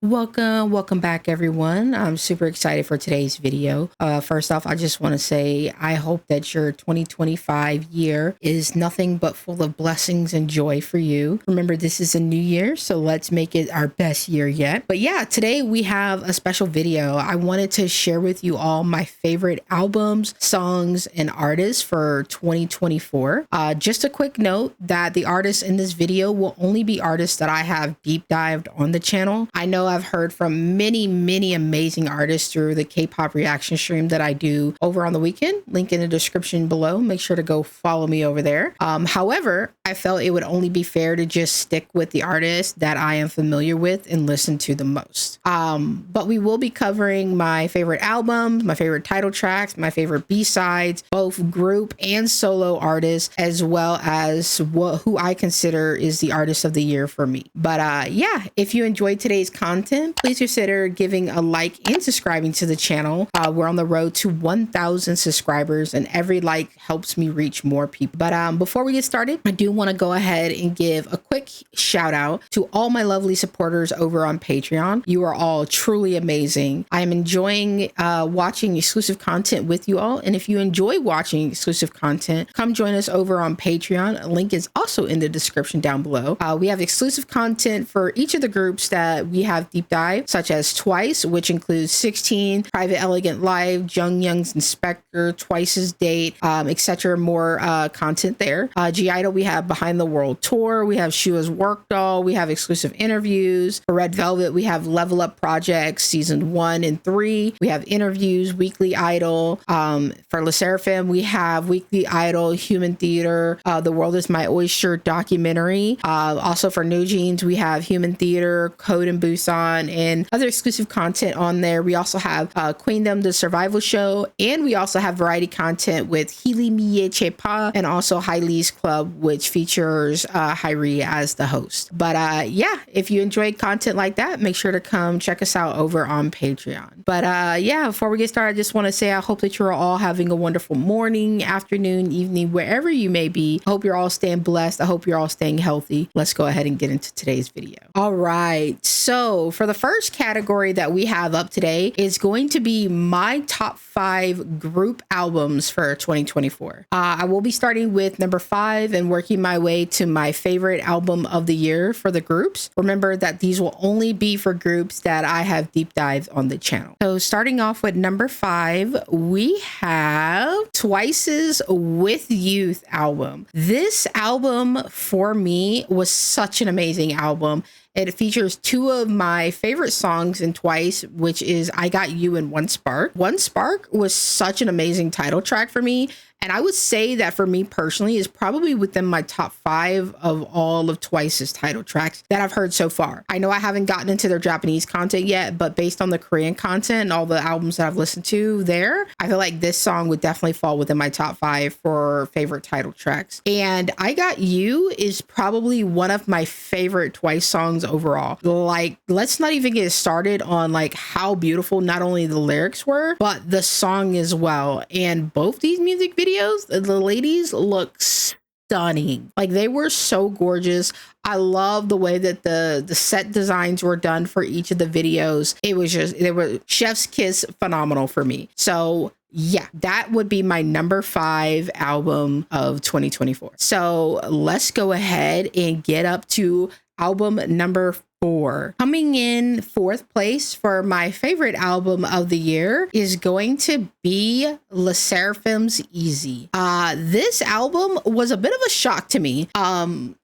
Welcome back, everyone. I'm super excited for today's video. First off, I just want to say I hope that your 2025 year is nothing but full of blessings and joy for you. Remember, this is a new year, so let's make it our best year yet. But yeah, today we have a special video. I wanted to share with you all my favorite albums, songs, and artists for 2024. Just a quick note that the artists in this video will only be artists that I have deep dived on the channel. I know I've heard from many amazing artists through the K-pop reaction stream that I do over on the weekend. Link in the description below. Make sure to go follow me over there. However, I felt it would only be fair to just stick with the artists that I am familiar with and listen to the most. But we will be covering my favorite albums, my favorite title tracks, my favorite B-sides, both group and solo artists, as well as who I consider is the artist of the year for me. But yeah, if you enjoyed today's content, please consider giving a like and subscribing to the channel. We're on the road to 1,000 subscribers, and every like helps me reach more people. But before we get started, I do want to go ahead and give a quick shout out to all my lovely supporters over on Patreon. You are all truly amazing. I am enjoying watching exclusive content with you all, and if you enjoy watching exclusive content, come join us over on Patreon. A link is also in the description down below. We have exclusive content for each of the groups that we have deep dive, such as Twice, which includes 16, Private Elegant Live, Young's Inspector, Twice's Date, etc. More content there. Gidle, we have Behind the World Tour, we have Shua's Work Doll, we have exclusive interviews. For Red Velvet, we have Level Up Projects season 1 and 3. We have interviews, Weekly Idol. For lesserafim, we have Weekly Idol, Human Theater, The World Is My Oyster documentary. Also for newjeans, we have Human Theater, Code and Busan, and other exclusive content on there. We also have Queendom, the survival show, and we also have variety content with Healy Miye Chepa and also Hailee's Club, which features Hyrie as the host. But yeah, if you enjoy content like that, make sure to come check us out over on Patreon. But yeah, before we get started, I just want to say I hope that you're all having a wonderful morning, afternoon, evening, wherever you may be. I hope you're all staying blessed. I hope you're all staying healthy. Let's go ahead and get into today's video. All right, so for the first category that we have up today is going to be my top 5 group albums for 2024. I will be starting with number 5 and working my way to my favorite album of the year for the groups. Remember that these will only be for groups that I have deep dived on the channel. So starting off with number 5, we have Twice's With Youth album. This album for me was such an amazing album. It features 2 of my favorite songs in Twice, which is I Got You and One Spark. One Spark was such an amazing title track for me. And I would say that for me personally is probably within my top 5 of all of Twice's title tracks that I've heard so far. I know I haven't gotten into their Japanese content yet, but based on the Korean content and all the albums that I've listened to there, I feel like this song would definitely fall within my top 5 for favorite title tracks. And I Got You is probably one of my favorite Twice songs overall. Like, let's not even get started on like how beautiful not only the lyrics were, but the song as well. And both these music videos, the ladies look stunning. Like, they were so gorgeous. I love the way that the set designs were done for each of the videos. It was just, they were chef's kiss phenomenal for me. So yeah, that would be my number 5 album of 2024. So let's go ahead and get up to album number 4. Coming in 4th place for my favorite album of the year is going to be lesserafim's Easy. This album was a bit of a shock to me.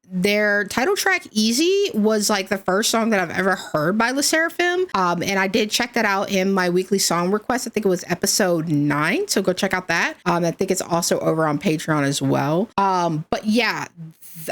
Their title track Easy was like the first song that I've ever heard by lesserafim. And I did check that out in my weekly song request. I think it was episode 9. So go check out that. I think it's also over on Patreon as well. But yeah,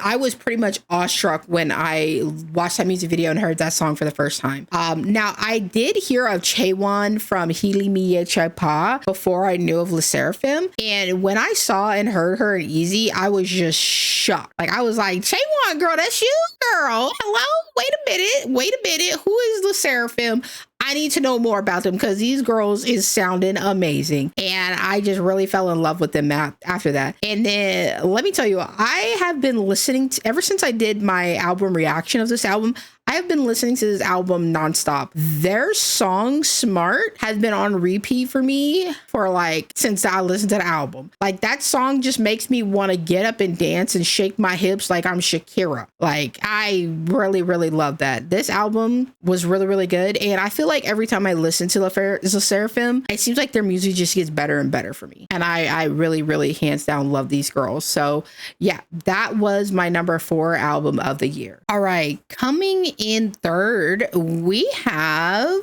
I was pretty much awestruck when I watched that music video and heard that song for the first time. Now I did hear of Chaewon from Healy Miye Chepa before I knew of lesserafim. And when I saw and heard her in Easy, I was just shocked. Like, I was like, Chaewon, girl, that's you, girl. Hello? Wait a minute. Who is lesserafim? I need to know more about them because these girls is sounding amazing. And I just really fell in love with them after that. And then let me tell you, I have been listening to, ever since I did my album reaction of this album, I I've been listening to this album nonstop. Their song Smart has been on repeat for me for like since I listened to the album. Like that song just makes me want to get up and dance and shake my hips like I'm Shakira. Like I really, really love that. This album was really, really good. And I feel like every time I listen to Lesserafim, it seems like their music just gets better and better for me. And I really, really hands down love these girls. So yeah, that was my number 4 album of the year. All right, coming in third, we have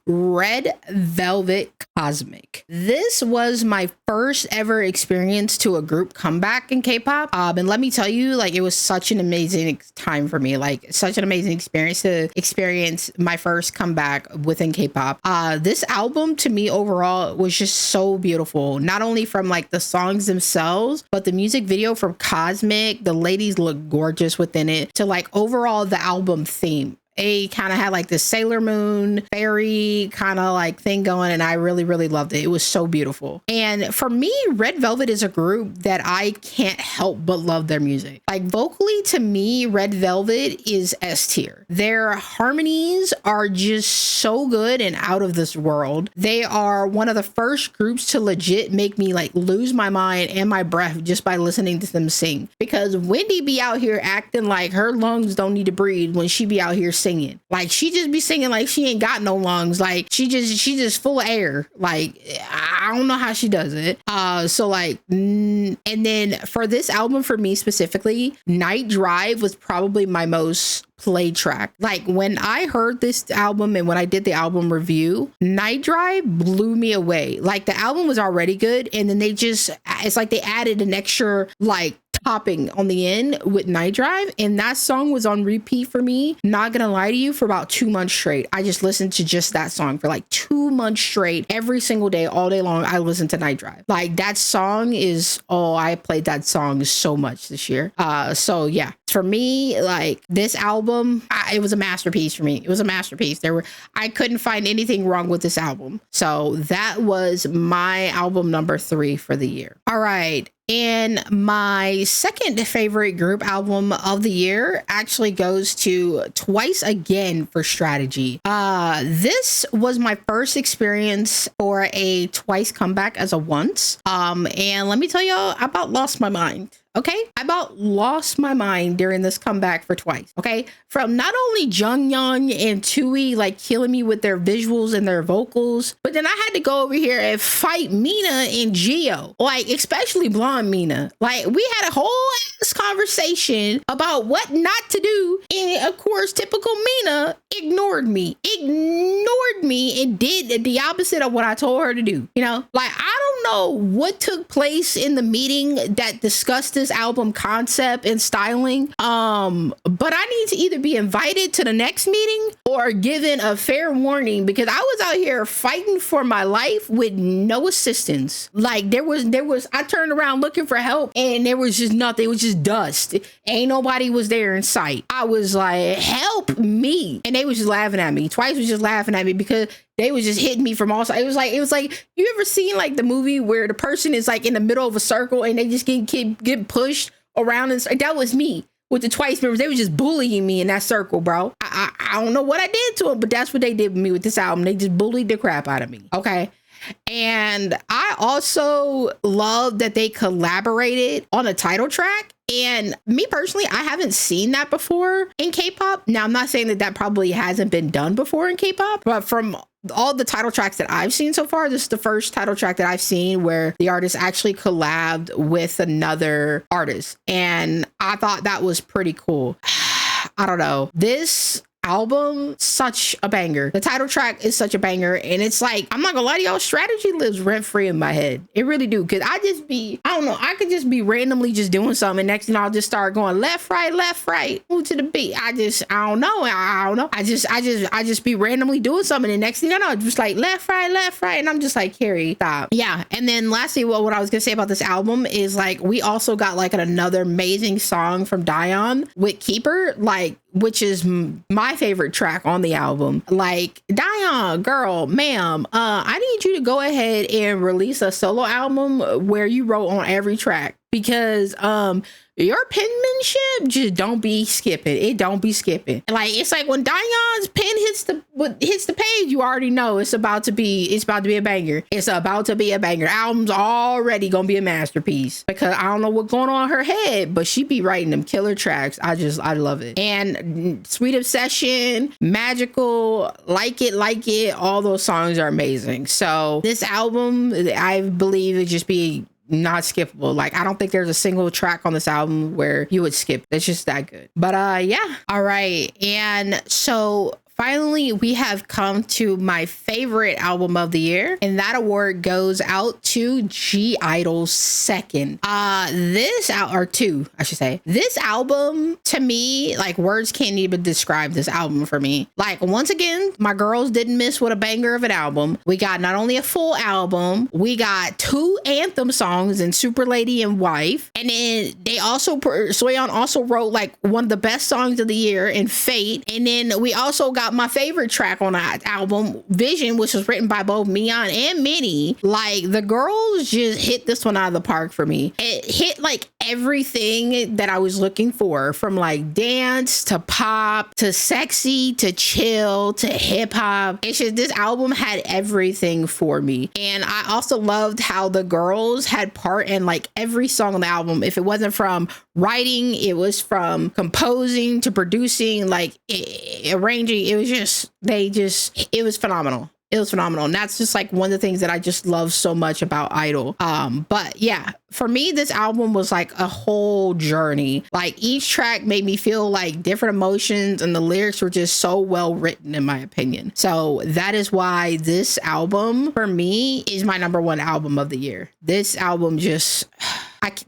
Red Velvet Cosmic. This was my first ever experience to a group comeback in K-pop. And let me tell you, like, it was such an amazing time for me, like such an amazing experience to experience my first comeback within K-pop. This album to me overall was just so beautiful, not only from like the songs themselves, but the music video from Cosmic. The ladies look gorgeous within it, to like overall the album theme. It kind of had like the Sailor Moon fairy kind of like thing going, and I really, really loved it. It was so beautiful. And for me, Red Velvet is a group that I can't help but love their music. Like vocally, to me, Red Velvet is S tier. Their harmonies are just so good and out of this world. They are one of the first groups to legit make me like lose my mind and my breath just by listening to them sing. Because Wendy be out here acting like her lungs don't need to breathe when she be out here singing. Like she just be singing like she ain't got no lungs. Like she just full of air. Like I don't know how she does it. So like, and then for this album, for me specifically, Night Drive was probably my most played track. Like when I heard this album and when I did the album review, Night Drive blew me away. Like the album was already good, and then it's like they added an extra like topping on the end with Night Drive, and that song was on repeat for me, not gonna lie to you, for about 2 months straight. I just listened to just that song for like 2 months straight. Every single day, all day long, I listened to Night Drive. Like that song is, I played that song so much this year. So yeah, for me, like this album, it was a masterpiece for me. It was a masterpiece. I couldn't find anything wrong with this album. So that was my album number 3 for the year. All right. And my second favorite group album of the year actually goes to Twice Again for Strategy. This was my first experience for a Twice comeback as a once. And let me tell y'all, I about lost my mind. Okay, I about lost my mind during this comeback for Twice. Okay, from not only Jungyeon and Tui like killing me with their visuals and their vocals, but then I had to go over here and fight Mina and Gio, like especially blonde Mina. Like we had a whole ass conversation about what not to do, and of course, typical Mina ignored me and did the opposite of what I told her to do. You know, like I don't know what took place in the meeting that discussed this album concept and styling, but I need to either be invited to the next meeting or given a fair warning, because I was out here fighting for my life with no assistance. Like there was I turned around looking for help and there was just nothing. It was just dust. Ain't nobody was there in sight. I was like, help me, and they was just laughing at me. Twice was just laughing at me because they was just hitting me from all sides. It was like, you ever seen like the movie where the person is like in the middle of a circle and they just get pushed around? And that was me with the Twice members. They was just bullying me in that circle, bro. I don't know what I did to them, but that's what they did with me with this album. They just bullied the crap out of me. Okay. And I also love that they collaborated on a title track. And me personally, I haven't seen that before in K-pop. Now, I'm not saying that probably hasn't been done before in K-pop, but from all the title tracks that I've seen so far, this is the first title track that I've seen where the artist actually collabed with another artist. And I thought that was pretty cool. I don't know. This album, such a banger. The title track is such a banger, and it's like, I'm not gonna lie to y'all, Strategy lives rent free in my head. It really do, because I don't know, I could just be randomly just doing something, and next thing I'll just start going left, right, move to the beat. I don't know. I just be randomly doing something, and next thing I know, just like left, right, and I'm just like, Carrie, stop. Yeah. And then lastly, what I was gonna say about this album is like, we also got like another amazing song from Dion with Keeper, like, which is my favorite track on the album. Like, Dion, girl, ma'am, I need you to go ahead and release a solo album where you wrote on every track, because your penmanship just don't be skipping. It don't be skipping. Like, it's like when Dion's pen hits the page, you already know it's about to be a banger. It's about to be a banger. Album's already gonna be a masterpiece, because I don't know what's going on in her head, but she be writing them killer tracks. I love it. And Sweet Obsession, Magical, Like It, all those songs are amazing. So this album, I believe, it just be not skippable. Like, I don't think there's a single track on this album where you would skip. It's just that good. But yeah. All right. And so finally, we have come to my favorite album of the year, and that award goes out to (G)I-DLE's Second. This album, to me, like, words can't even describe this album for me. Like, once again, my girls didn't miss with a banger of an album. We got not only a full album, we got 2 anthem songs in Super Lady and Wife, and then Soyeon also wrote like one of the best songs of the year in Fate, and then we also got my favorite track on that album, Vision, which was written by both Miyeon and Minnie. Like, the girls just hit this one out of the park for me. It hit like everything that I was looking for, from like dance to pop to sexy to chill to hip hop. It's just, this album had everything for me. And I also loved how the girls had part in like every song on the album. If it wasn't from writing, it was from composing to producing, like arranging. It was phenomenal. It was phenomenal. And that's just like one of the things that I just love so much about Idol. But yeah, for me, this album was like a whole journey. Like, each track made me feel like different emotions, and the lyrics were just so well written, in my opinion. So that is why this album for me is my #1 album of the year. This album just,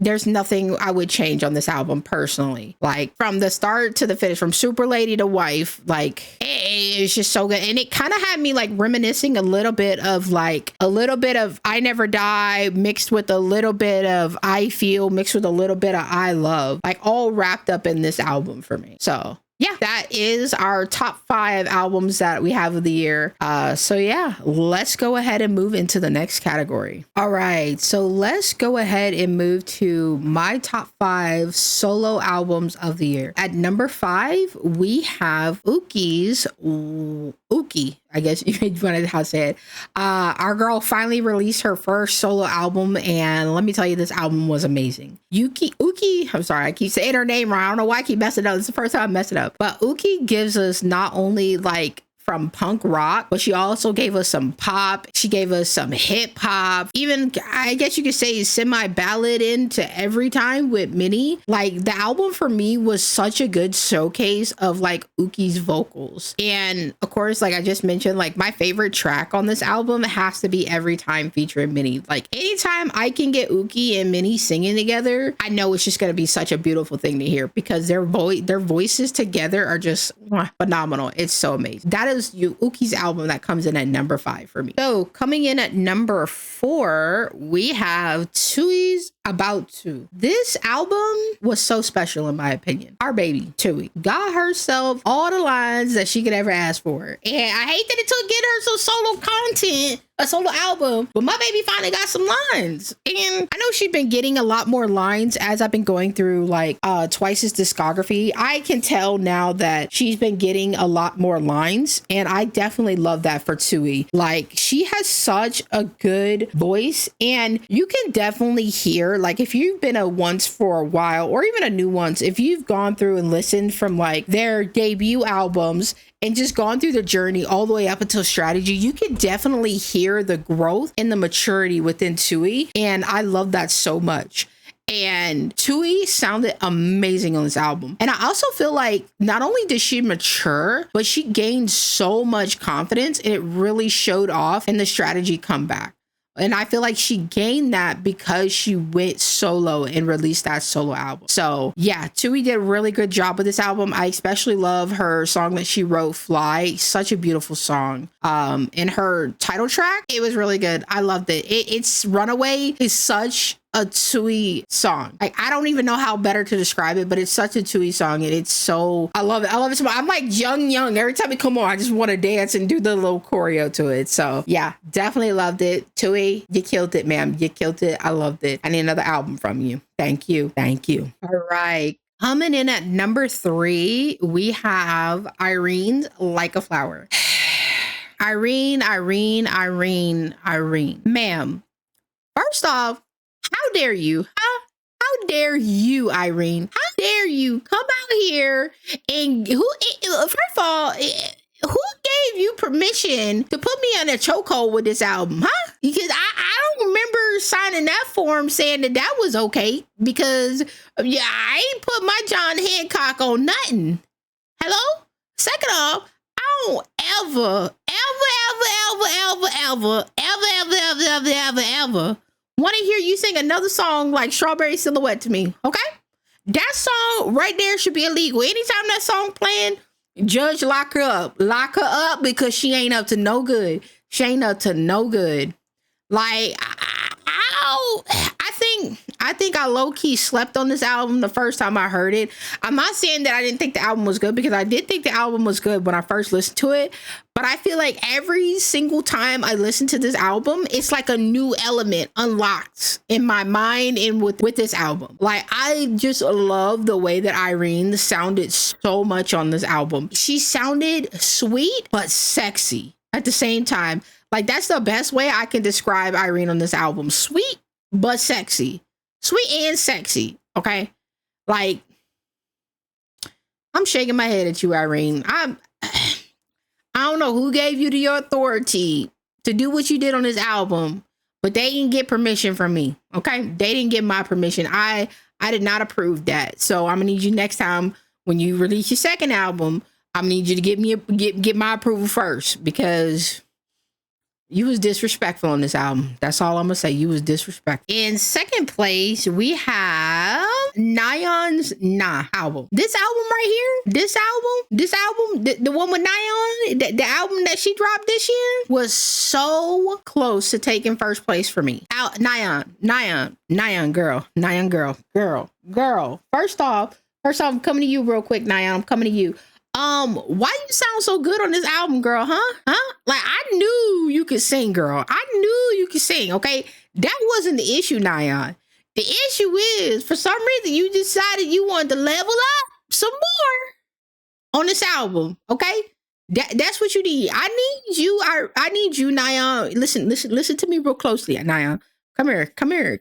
there's nothing I would change on this album personally. Like, from the start to the finish, from Super Lady to Wife, like, it's just so good. And it kind of had me like reminiscing a little bit of I Never Die mixed with a little bit of I Feel mixed with a little bit of I Love, like, all wrapped up in this album for me. So yeah, that is our top 5 albums that we have of the year. So yeah, let's go ahead and move into the next category. All right, so let's go ahead and move to my top 5 solo albums of the year. At number 5, we have Uki, I guess you wanted how to say it. Our girl finally released her first solo album, and let me tell you, this album was amazing. Uki, I'm sorry, I keep saying her name wrong. I don't know why I keep messing it up. It's the first time I messed it up. But Uki gives us not only like from punk rock, but she also gave us some pop. She gave us some hip hop, even I guess you could say semi ballad into Every Time with Minnie. Like, the album for me was such a good showcase of like Uki's vocals. And of course, like I just mentioned, like my favorite track on this album has to be Every Time featuring Minnie. Like, anytime I can get Uki and Minnie singing together, I know it's just going to be such a beautiful thing to hear, because their voices together are just phenomenal. It's so amazing. That is Uki's album that comes in at number 5 for me. So coming in at number 4, we have Tsui's About To. This album was so special, in my opinion. Our baby Tsui got herself all the lines that she could ever ask for, and I hate that it took get her some solo content, a solo album, but my baby finally got some lines. And I know she's been getting a lot more lines as I've been going through like Twice's discography. I can tell now that she's been getting a lot more lines, and I definitely love that for Tsui. Like, she has such a good voice, and you can definitely hear, like, if you've been a Once for a while, or even a new Once, if you've gone through and listened from like their debut albums and just gone through the journey all the way up until Strategy, you can definitely hear the growth and the maturity within Tsui, and I love that so much. And Tsui sounded amazing on this album. And I also feel like not only did she mature, but she gained so much confidence, and it really showed off in the Strategy comeback. And I feel like she gained that because she went solo and released that solo album. So yeah, Tsui did a really good job with this album. I especially love her song that she wrote, Fly. Such a beautiful song. And her title track, it was really good. I loved it. It's Runaway is such a Tsui song. Like, I don't even know how better to describe it, but it's such a Tsui song, and it's so, I love it. I love it so much. I'm like young. Every time it come on, I just want to dance and do the little choreo to it. So yeah, definitely loved it. Tsui, you killed it, ma'am. You killed it. I loved it. I need another album from you. Thank you. Thank you. All right. Coming in at number 3, we have Irene's Like a Flower. Irene. Ma'am, first off, how dare you? How dare you, Irene? How dare you come out here and first of all, who gave you permission to put me on a chokehold with this album, huh? Because I don't remember signing that form saying that was okay, because yeah, I ain't put my John Hancock on nothing. Hello? Second off, I don't ever want to hear you sing another song like Strawberry Silhouette to me, okay? That song right there should be illegal. Anytime that song playing, judge, lock her up because she ain't up to no good. She ain't up to no good. Like, I think I low-key slept on this album the first time I heard it. I'm not saying that I didn't think the album was good, because I did think the album was good when I first listened to it. But I feel like every single time I listen to this album, it's like a new element unlocked in my mind and with this album. Like, I just love the way that Irene sounded so much on this album. She sounded sweet, but sexy at the same time. Like, that's the best way I can describe Irene on this album. Sweet, but sexy. Sweet and sexy, okay? Like, I'm shaking my head at you, Irene. I don't know who gave you the authority to do what you did on this album, but they didn't get permission from me, okay? They didn't get my permission. I did not approve that. So I'm gonna need you next time when you release your second album, I'm gonna need you to get my approval first, because you was disrespectful on this album. That's all I'm gonna say. You was disrespectful. In second place, we have Nayeon's Nah album. This album right here, the one with Nayeon, the album that she dropped this year, was so close to taking first place for me. Nayeon girl. First off, I'm coming to you real quick, Nayeon. I'm coming to you. Why you sound so good on this album, girl, huh? Like, I knew you could sing, girl. I knew you could sing, okay? That wasn't the issue, Nayeon. The issue is, for some reason, you decided you wanted to level up some more on this album, okay? That's what you need. I need you, Nayeon. Listen to me real closely, Nayeon. Come here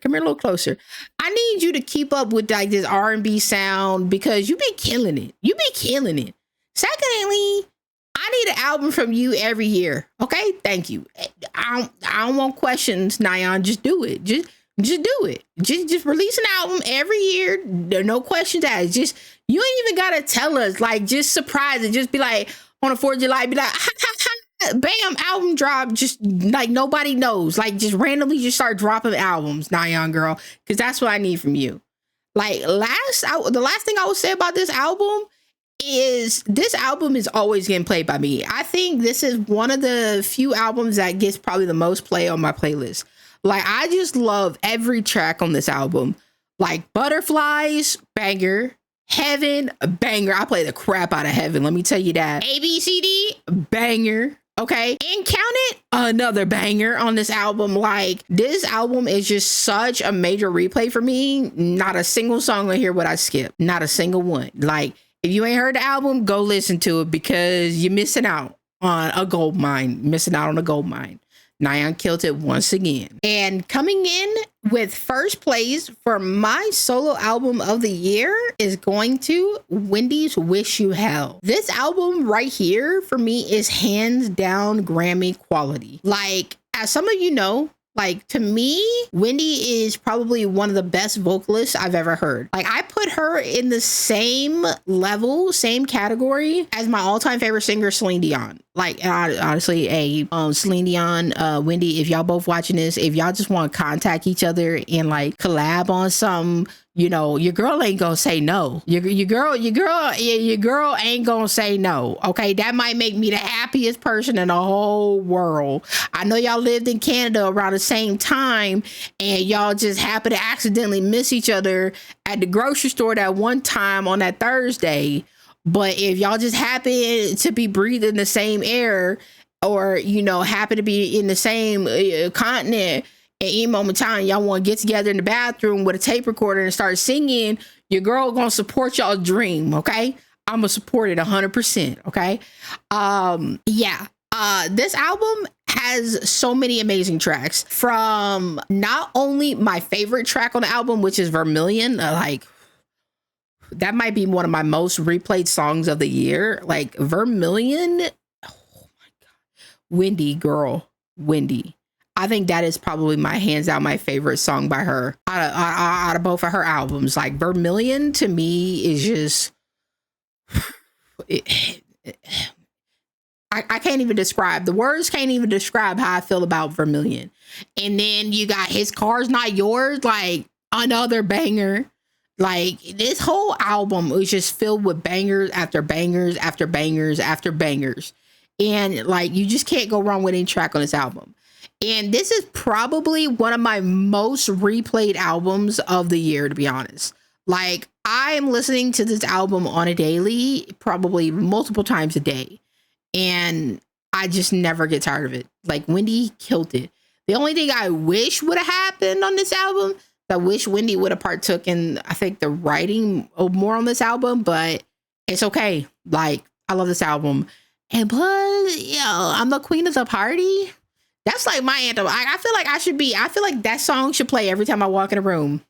a little closer. I need you to keep up with like this R&B sound, because you've been killing it. Secondly, I need an album from you every year. Okay, thank you. I don't want questions, Nayeon. Just do it. Just do it. Just release an album every year. There are no questions asked. Just, you ain't even gotta tell us. Like, just surprise it. Just be like, on the 4th of July, be like, bam, album drop. Just like nobody knows. Like, just randomly just start dropping albums, Nayeon girl, because that's what I need from you. Like, the last thing I would say about this album is this album is always getting played by me. I think this is one of the few albums that gets probably the most play on my playlist. Like, I just love every track on this album. Like, Butterflies, banger. Heaven, a banger. I play the crap out of Heaven, let me tell you that. ABCD, banger. Okay, and Count It, another banger on this album. Like, this album is just such a major replay for me. Not a single song on here would I skip. Not a single one. Like, if you ain't heard the album, go listen to it, because you're missing out on a gold mine. Nayeon killed it once again. And coming in with first place for my solo album of the year is going to Wendy's Wish You Hell. This album right here for me is hands down Grammy quality. Like, as some of you know, like, to me, Wendy is probably one of the best vocalists I've ever heard. Like, I put her in the same level, same category as my all-time favorite singer, Celine Dion. Like honestly, Celine Dion, Wendy, if y'all both watching this, if y'all just want to contact each other and like collab on something, you know, your girl ain't gonna say no. Your girl ain't gonna say no. Okay, that might make me the happiest person in the whole world. I know y'all lived in Canada around the same time, and y'all just happen to accidentally miss each other at the grocery store that one time on that Thursday. But if y'all just happen to be breathing the same air, or, you know, happen to be in the same continent at any moment in time, y'all want to get together in the bathroom with a tape recorder and start singing, your girl gonna support y'all dream, okay? I'm gonna support it 100%, okay? This album has so many amazing tracks. From not only my favorite track on the album, which is Vermilion, like, that might be one of my most replayed songs of the year. Like Vermilion, oh my God. Wendy, girl, Wendy. I think that is probably my hands down my favorite song by her out of both of her albums. Like Vermilion to me is just, I can't even describe, the words can't even describe how I feel about Vermilion. And then you got His Car's Not Yours, like another banger. Like this whole album was just filled with bangers after bangers after bangers after bangers. And like, you just can't go wrong with any track on this album. And this is probably one of my most replayed albums of the year, to be honest. Like I am listening to this album on a daily, probably multiple times a day. And I just never get tired of it. Like Wendy killed it. The only thing I wish would have happened on this album, I wish Wendy would have partook in, I think, the writing more on this album, but it's okay. Like, I love this album. And plus, you know, I'm the queen of the party. That's like my anthem. I feel like I feel like that song should play every time I walk in a room.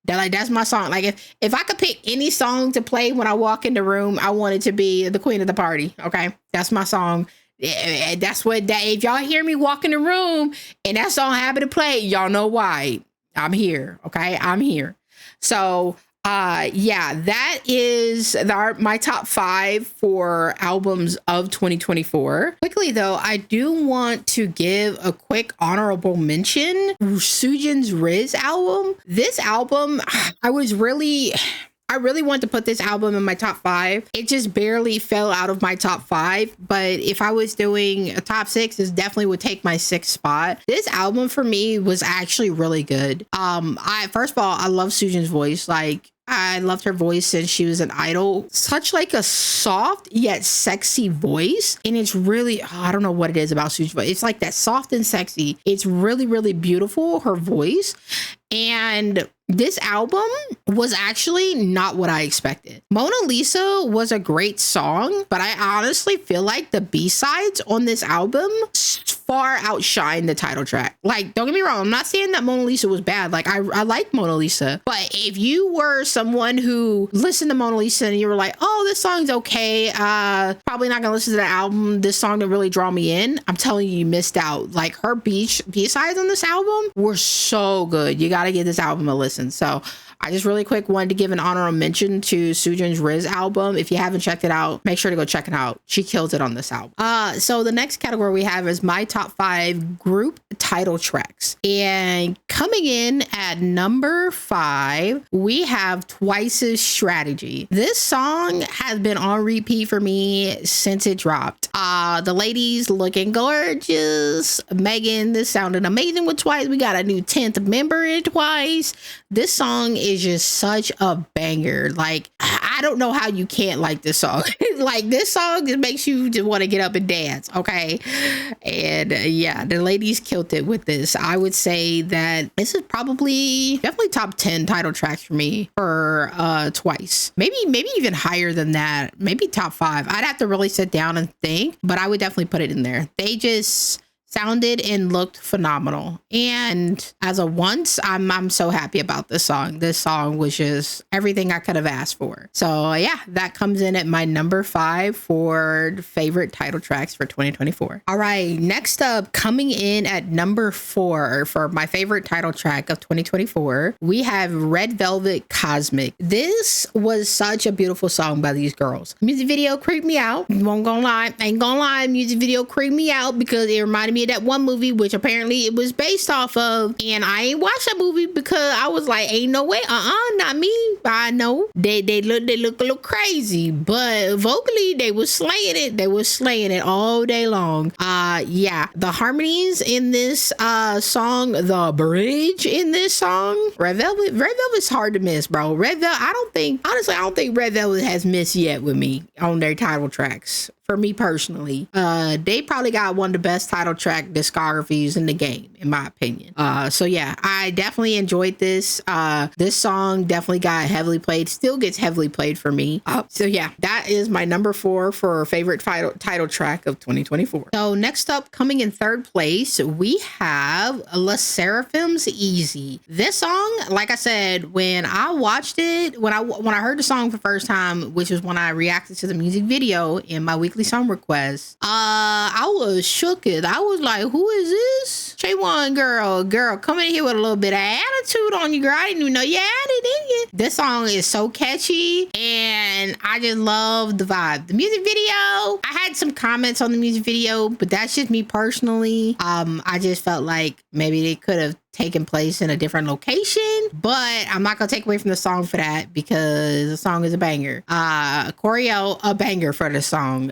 That's my song. Like if I could pick any song to play when I walk in the room, I want it to be the queen of the party. Okay. That's my song. That's what that, if y'all hear me walk in the room and that song happen to play, y'all know why. I'm here. Okay. I'm here. So, that is my top 5 for albums of 2024. Quickly though, I do want to give a quick honorable mention. Soojin's Riz album. This album, I really want to put this album in my top 5. It just barely fell out of my top 5. But if I was doing a top 6, this definitely would take my 6th spot. This album for me was actually really good. First of all, I love Soojin's voice. Like, I loved her voice since she was an idol. Such like a soft yet sexy voice. And it's really, I don't know what it is about Soojin's voice. It's like that soft and sexy. It's really, really beautiful, her voice. And this album was actually not what I expected. Mona Lisa was a great song, but I honestly feel like the B-sides on this album far outshine the title track. Like, don't get me wrong, I'm not saying that Mona Lisa was bad. Like, I like Mona Lisa, but if you were someone who listened to Mona Lisa and you were like, oh, this song's okay, probably not gonna listen to the album, this song didn't really draw me in, I'm telling you, you missed out. Like, her B-sides on this album were so good. You gotta give this album a listen. So I just really quick wanted to give an honorable mention to Soojin's Riz album. If you haven't checked it out, make sure to go check it out. She kills it on this album. So the next category we have is my top 5 group title tracks. And coming in at number 5, we have Twice's Strategy. This song has been on repeat for me since it dropped. The ladies looking gorgeous. Megan, this sounded amazing with Twice. We got a new 10th member in Twice. This song is just such a banger. Like, I don't know how you can't like this song. Like, this song just makes you just want to get up and dance. Okay. And the ladies killed it with this. I would say that this is definitely top 10 title tracks for me for Twice. Maybe even higher than that. Maybe top 5. I'd have to really sit down and think, but I would definitely put it in there. They just sounded and looked phenomenal. And as a once, I'm so happy about this song. This song was just everything I could have asked for. So yeah, that comes in at my number 5 for favorite title tracks for 2024. All right, next up, coming in at number 4 for my favorite title track of 2024, we have Red Velvet Cosmic. This was such a beautiful song by these girls. Music video creeped me out. Won't gonna lie, ain't gonna lie, music video creeped me out because it reminded me of that one movie, which apparently it was based off of. And I ain't watched that movie because I was like, ain't no way, not me. I know they look a little crazy, but vocally they was slaying it. They was slaying it all day long. Yeah, the harmonies in this song, the bridge in this song, Red Velvet's hard to miss, bro. Red Velvet, I don't think Red Velvet has missed yet with me on their title tracks. For me personally, they probably got one of the best title track discographies in the game, in my opinion. So yeah, I definitely enjoyed this. This song definitely got heavily played, still gets heavily played for me. So yeah, that is my number 4 for favorite title track of 2024. So next up, coming in 3rd place, we have lesserafim's Easy. This song, like I said, when I watched it, when I heard the song for the first time, which was when I reacted to the music video in my weekly song request, I was shook. I was like, who is this? J1 girl, come in here with a little bit of attitude on you, girl. I didn't even know you had it in you. This song is so catchy and I just love the vibe. The music video, I had some comments on the music video, but that's just me personally. I just felt like maybe they could have taken place in a different location, but I'm not gonna take away from the song for that because the song is a banger. Choreo, a banger for the song.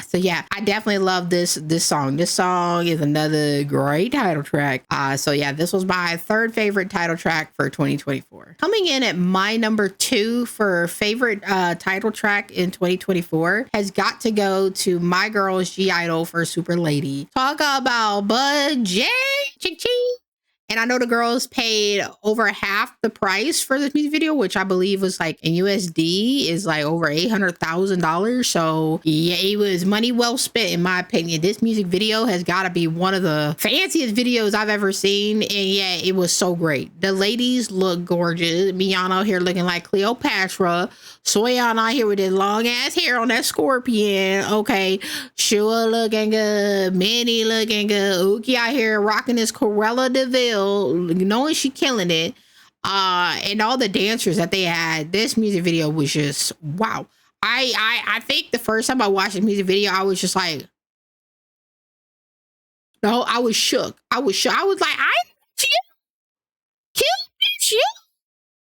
So yeah, I definitely love this song. This song is another great title track. So yeah, this was my 3rd favorite title track for 2024. Coming in at my number 2 for favorite title track in 2024 has got to go to my girl's gidle for Super Lady. Talk about budget. Ching-ching. And I know the girls paid over half the price for this music video, which I believe was like in USD is like over $800,000. So yeah, it was money well spent in my opinion. This music video has got to be one of the fanciest videos I've ever seen. And yeah, it was so great. The ladies look gorgeous. Miana out here looking like Cleopatra. Soyeon out here with his long ass hair on that scorpion. Okay. Shua looking good. Minnie looking good. Uki out here rocking his Corella DeVille. Knowing she killing it, and all the dancers that they had. This music video was just wow. I think the first time I watched the music video, I was just like, no, I was shook. I was like, kill bitch, you.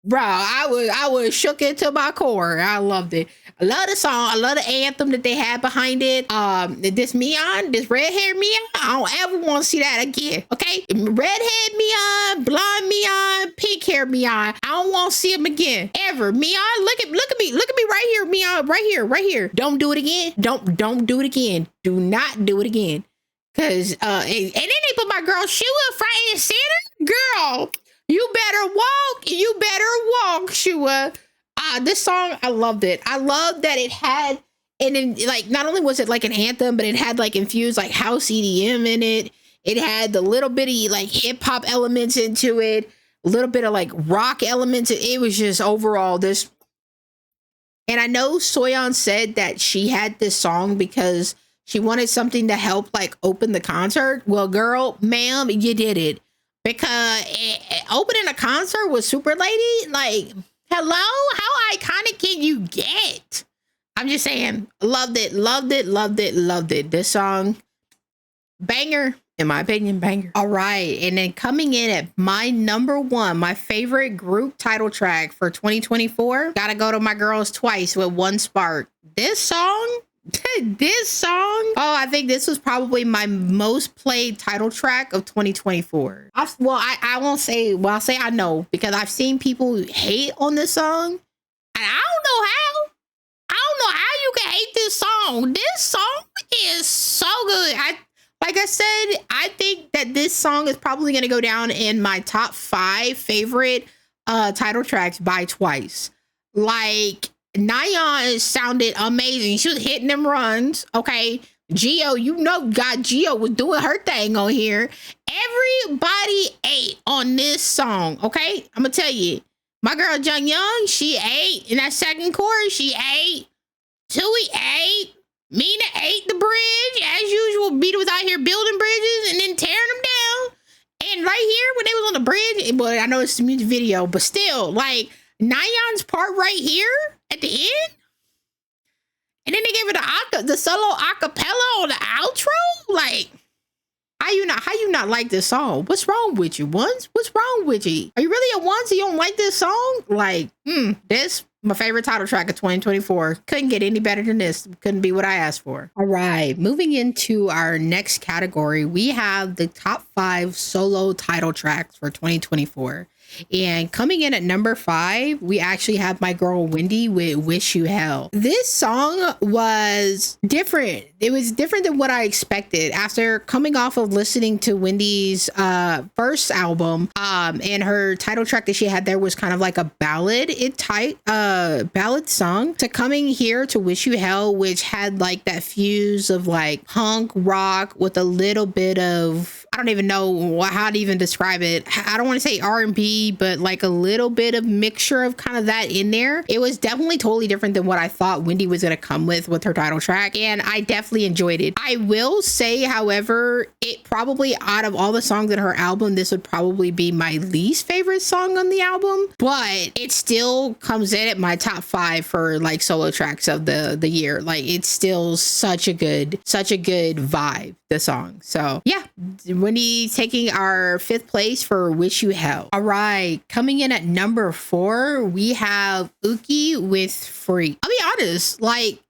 Bro, I was shook into my core. I loved it. I love the song. I love the anthem that they had behind it. This Mion, this red hair Mion, I don't ever want to see that again. Okay, redhead Mion, blonde Mion, pink hair Mion. I don't want to see him again ever. Mion, look at me right here, Mion, right here. Don't do it again. Don't do it again. Do not do it again. Cause and then they put my girl Shua front and center. Girl, you better walk, Shua. This song, I loved it. I loved that it had, and then like not only was it like an anthem, but it had like infused like house EDM in it. It had the little bitty like hip hop elements into it, a little bit of like rock elements. It was just overall this. And I know Soyeon said that she had this song because she wanted something to help like open the concert. Well, girl, ma'am, you did it. Because opening a concert with Super Lady, like, hello? How iconic can you get? I'm just saying, loved it. This song, banger, in my opinion, banger. All right, and then coming in at my number 1, my favorite group title track for 2024, gotta go to my girls Twice with One Spark. This song, I think this was probably my most played title track of 2024. I won't say, well, I'll say I know because I've seen people hate on this song and I don't know how you can hate this song. This song is so good. Like I said, I think that this song is probably going to go down in my top 5 favorite title tracks by Twice. Like, Nayeon sounded amazing. She was hitting them runs. Okay. Geo, you know, God, Geo was doing her thing on here. Everybody ate on this song, okay? I'm gonna tell you. My girl Jung Young, she ate. In that second chorus, she ate. Tui ate. Mina ate the bridge. As usual, Mina was out here building bridges and then tearing them down. And right here, when they was on the bridge, well, I know it's the music video, but still, like, Nayeon's part right here at the end. And then they gave it the solo acapella on the outro. Like, how you not like this song? What's wrong with you, Ones? What's wrong with you? Are you really a Ones? You don't like this song? Like, this my favorite title track of 2024. Couldn't get any better than this. Couldn't be what I asked for. All right, moving into our next category, we have the top 5 solo title tracks for 2024. And coming in at number 5, we actually have my girl Wendy with Wish You Hell. This song was different. It was different than what I expected. After coming off of listening to Wendy's first album, and her title track that she had there was kind of like a ballad ballad song, to coming here to Wish You Hell, which had like that fuse of like punk rock with a little bit of, I don't even know how to even describe it. I don't want to say R&B, but like a little bit of mixture of kind of that in there. It was definitely totally different than what I thought Wendy was going to come with her title track. And I definitely enjoyed it. I will say, however, it probably, out of all the songs in her album, this would probably be my least favorite song on the album, but it still comes in at my top 5 for like solo tracks of the year. Like, it's still such a good vibe, the song. So yeah, Wendy taking our 5th place for Wish You Hell. All right, coming in at number 4, we have Uki with Freak. I'll be honest, like,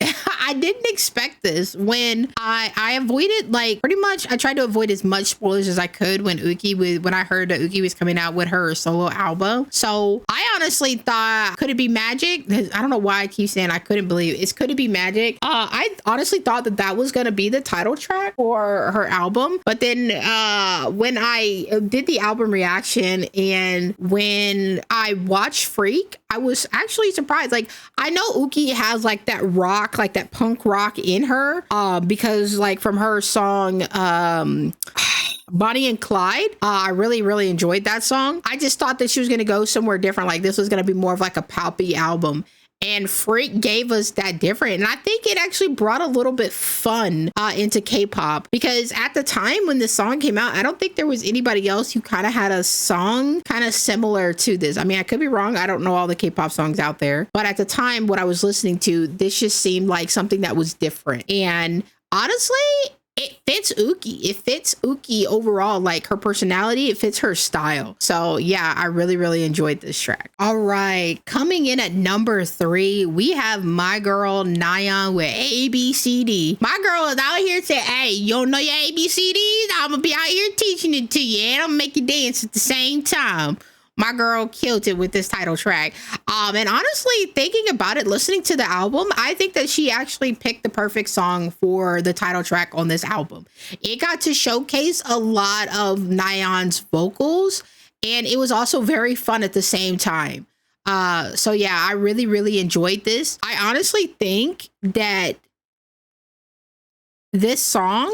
I didn't expect this. When I avoided, like, pretty much I tried to avoid as much spoilers as I could when I heard that Uki was coming out with her solo album. So I honestly thought, could it be magic? I don't know why I keep saying I couldn't believe it. Could it be magic? I honestly thought that was gonna be the title track for her album, but then when I did the album reaction and when I watched Freak, I was actually surprised. Like, I know Uki has like that rock, like that punk rock in her, because like from her song Bonnie and Clyde, I really enjoyed that song. I just thought that she was gonna go somewhere different. Like, this was gonna be more of like a poppy album. And Freak gave us that different. And I think it actually brought a little bit fun into K-pop, because at the time when this song came out, I don't think there was anybody else who kind of had a song kind of similar to this. I mean, I could be wrong. I don't know all the K-pop songs out there. But at the time, what I was listening to, this just seemed like something that was different. And honestly, it fits Uki. It fits Uki overall, like her personality, it fits her style. So yeah, I really enjoyed this track. All right, coming in at number 3, we have my girl Nayeon with ABCD. My girl is out here saying, hey, you don't know your ABCDs? I'm gonna be out here teaching it to you, and I'm gonna make you dance at the same time. My girl killed it with this title track. And honestly, thinking about it, listening to the album, I think that she actually picked the perfect song for the title track on this album. It got to showcase a lot of Nayeon's vocals, and it was also very fun at the same time. So yeah, I really enjoyed this. I honestly think that this song,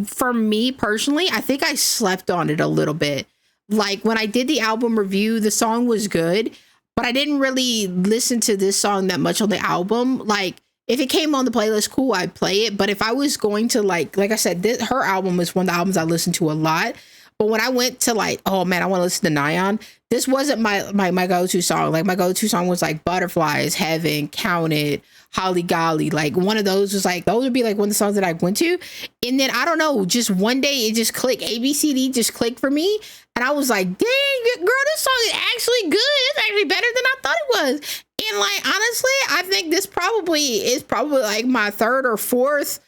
for me personally, I think I slept on it a little bit. Like, when I did the album review, the song was good, but I didn't really listen to this song that much on the album. Like, if it came on the playlist, cool, I'd play it. But if I was going to, like I said, her album is one of the albums I listen to a lot. But when I went to like, oh man, I want to listen to Nayeon, this wasn't my go-to song. Like, my go-to song was like Butterflies, Heaven, Count It, Holly Golly. Like, one of those was like, those would be like one of the songs that I went to. And then I don't know, just one day it just clicked. ABCD just clicked for me. And I was like, dang, girl, this song is actually good. It's actually better than I thought it was. And like, honestly, I think this is probably like my 3rd or 4th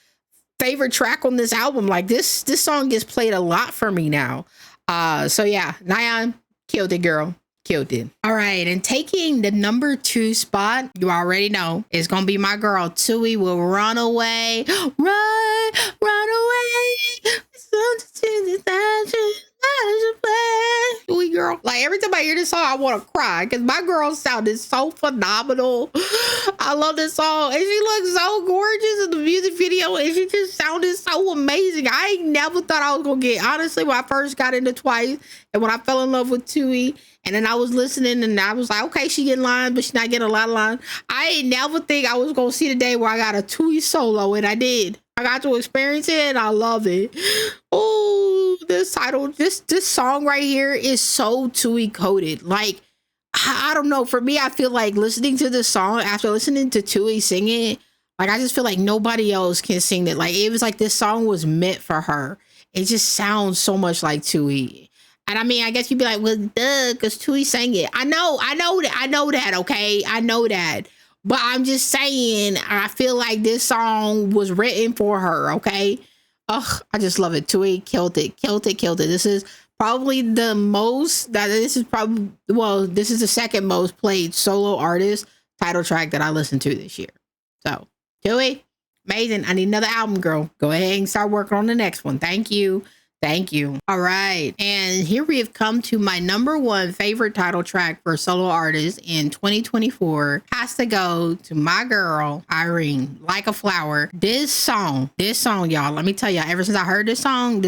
favorite track on this album. Like, this song gets played a lot for me now. So yeah, Nayeon killed it, girl. Killed it. All right, and taking the number 2 spot, you already know, it's gonna be my girl Tui will Run Away. Run away. Tui girl, girl. Like every time I hear this song, I want to cry because my girl sounded so phenomenal. I love this song. And she looks so gorgeous in the music video. And she just sounded so amazing. I ain't never thought I was going to get, honestly, when I first got into Twice and when I fell in love with Tui. And then I was listening and I was like, okay, she getting lines, but she not getting a lot of lines. I ain't never think I was going to see the day where I got a Tui solo, and I did. I got to experience it and I love it. Oh, this title, this song right here is so Tui coded. Like, I don't know. For me, I feel like listening to this song after listening to Tui sing it, like I just feel like nobody else can sing it. Like it was like this song was meant for her. It just sounds so much like Tui. And I mean, I guess you'd be like, well, duh, because Tui sang it. I know that, okay? I know that. But I'm just saying, I feel like this song was written for her, okay? Ugh, I just love it. Tui killed it. This is probably the most, this is the second most played solo artist title track that I listened to this year. So, Tui, amazing. I need another album, girl. Go ahead and start working on the next one. Thank you. All right. And here we have come to my number one favorite title track for solo artists in 2024. Has to go to my girl, Irene, Like a Flower. This song, y'all, let me tell y'all, ever since I heard this song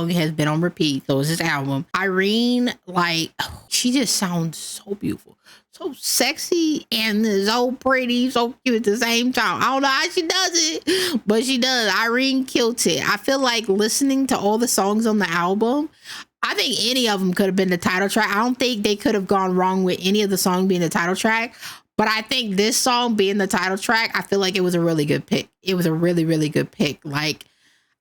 has been on repeat. So is this album. Irene, like, she just sounds so beautiful. So sexy and so pretty, so cute at the same time. I don't know how she does it, but she does. Irene killed it. I feel like listening to all the songs on the album, I think any of them could have been the title track. I don't think they could have gone wrong with any of the songs being the title track. But I think this song being the title track, I feel like it was a really good pick. It was a really, really good pick. Like,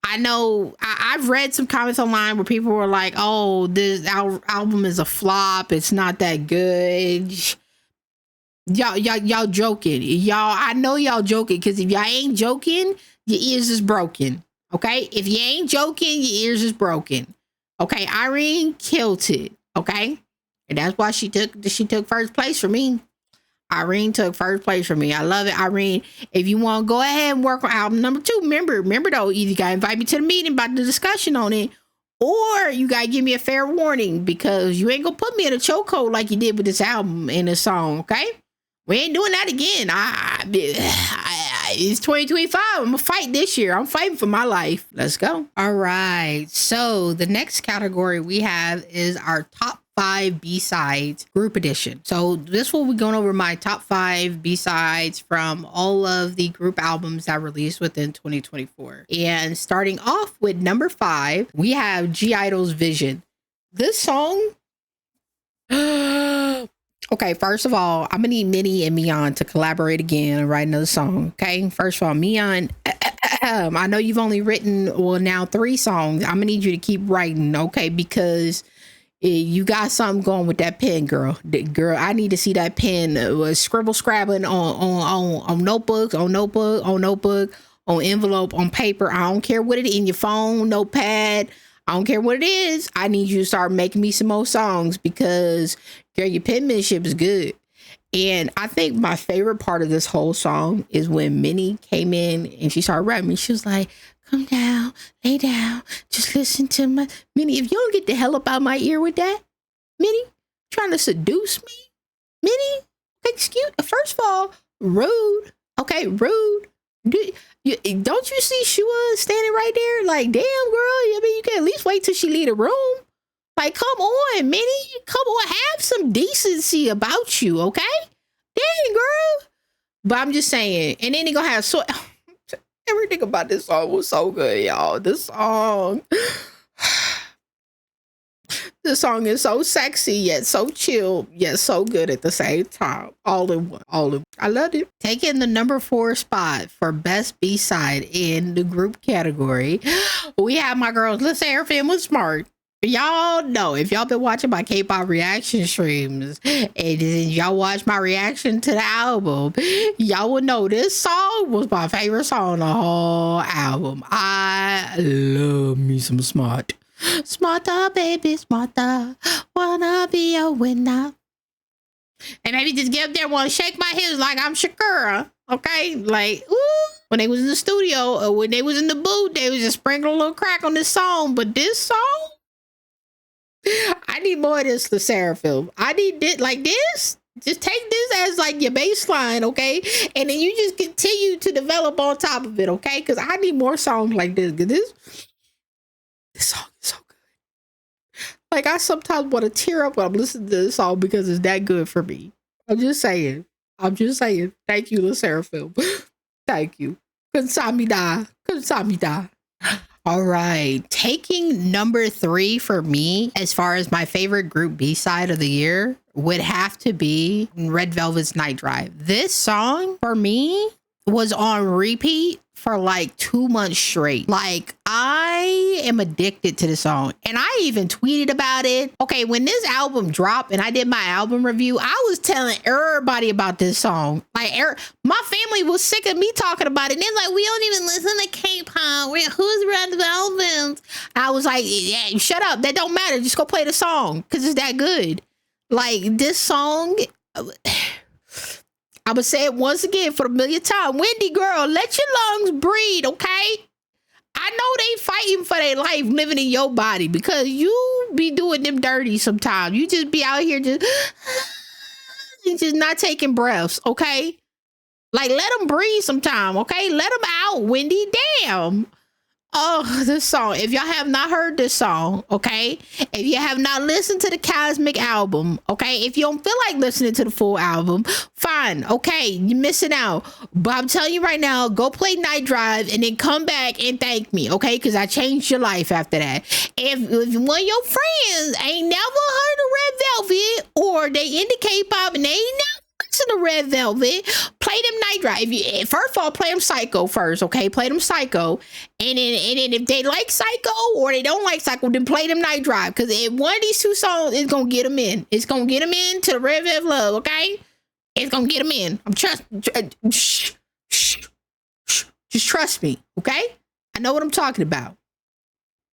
I know I've read some comments online where people were like, oh, this album is a flop. It's not that good. Y'all joking. I know y'all joking, because if y'all ain't joking, your ears is broken. Okay? If you ain't joking, your ears is broken. Okay? Irene killed it. Okay? And that's why she took first place for me. Irene took first place for me. I love it, Irene. If you want to go ahead and work on album number 2, remember though, either you gotta invite me to the meeting about the discussion on it, or you gotta give me a fair warning, because you ain't gonna put me in a chokehold like you did with this album and this song, okay? We ain't doing that again. It's 2025. I'm gonna fight this year. I'm fighting for my life. Let's go. All right. So the next category we have is our top 5 B-sides group edition. So this will be going over my top 5 B-sides from all of the group albums that released within 2024. And starting off with number 5, we have (G)I-DLE's Vision. This song. Okay, first of all, I'm gonna need Minnie and Mion to collaborate again and write another song. Okay, first of all, Mion, I know you've only written, now 3 songs. I'm gonna need you to keep writing, okay? Because you got something going with that pen, girl. Girl, I need to see that pen scrabbling on notebooks, on envelope, on paper. I don't care what it is, in your phone, notepad. I don't care what it is. I need you to start making me some more songs, because girl, your penmanship is good. And I think my favorite part of this whole song is when Minnie came in and she started rapping me. She was like, come down, lay down, just listen to my Minnie. If you don't get the hell up out my ear with that, Minnie, trying to seduce me, Minnie, excuse, first of all, rude. Okay, rude. Don't you see Shua standing right there? Like, damn, girl. I mean, you can at least wait till she leave the room. Like, come on, Minnie. Come on, have some decency about you, okay? Dang, girl. But I'm just saying. And then he gonna have everything about this song was so good, y'all. This song is so sexy, yet so chill, yet so good at the same time. All in one. I loved it. Taking the number 4 spot for best B-side in the group category, we have my girls, Lesserafim was Smart. Y'all know, if y'all been watching my Kpop reaction streams and y'all watch my reaction to the album, y'all will know this song was my favorite song on the whole album. I love me some Smart. Smarter, baby, smarter. Wanna be a winner. And maybe just get up there and want to shake my hips like I'm Shakira. Okay? Like, ooh. When they was in the studio or when they was in the booth, they was just sprinkling a little crack on this song. But this song, I need more of this lesserafim. I need it like this. Just take this as like your baseline, okay? And then you just continue to develop on top of it, okay? Because I need more songs like this. This song is so good. Like, I sometimes want to tear up when I'm listening to this song because it's that good for me. I'm just saying. Thank you, lesserafim. Thank you. Kamsahamnida. Kamsahamnida. All right. Taking number 3 for me, as far as my favorite group B-side of the year, would have to be Red Velvet's Night Drive. This song, for me, was on repeat for like 2 months straight. Like, I am addicted to the song. And I even tweeted about it. Okay, when this album dropped and I did my album review, I was telling everybody about this song. Like, my family was sick of me talking about it. And they're like, we don't even listen to K-pop. Who's Red Velvet? I was like, yeah, shut up. That don't matter. Just go play the song because it's that good. Like, this song... I'm going to say it once again for the millionth time. Wendy, girl, let your lungs breathe, okay? I know they fighting for their life living in your body because you be doing them dirty sometimes. You just be out here just not taking breaths, okay? Like, let them breathe sometime, okay? Let them out, Wendy. Damn. Oh, this song. If y'all have not heard this song, okay? If you have not listened to the Cosmic album, okay? If you don't feel like listening to the full album, fine, okay? You're missing out. But I'm telling you right now, go play Night Drive and then come back and thank me, okay? Because I changed your life after that. If one of your friends ain't never heard of Red Velvet or they into K-pop and they ain't never listen to Red Velvet, play them Night Drive. First of all, play them Psycho first, okay? Play them Psycho. And then if they like Psycho or they don't like Psycho, then play them Night Drive. Because one of these 2 songs is going to get them in. It's going to get them in to the Red Velvet love, okay? It's going to get them in. Just trust me, okay? I know what I'm talking about.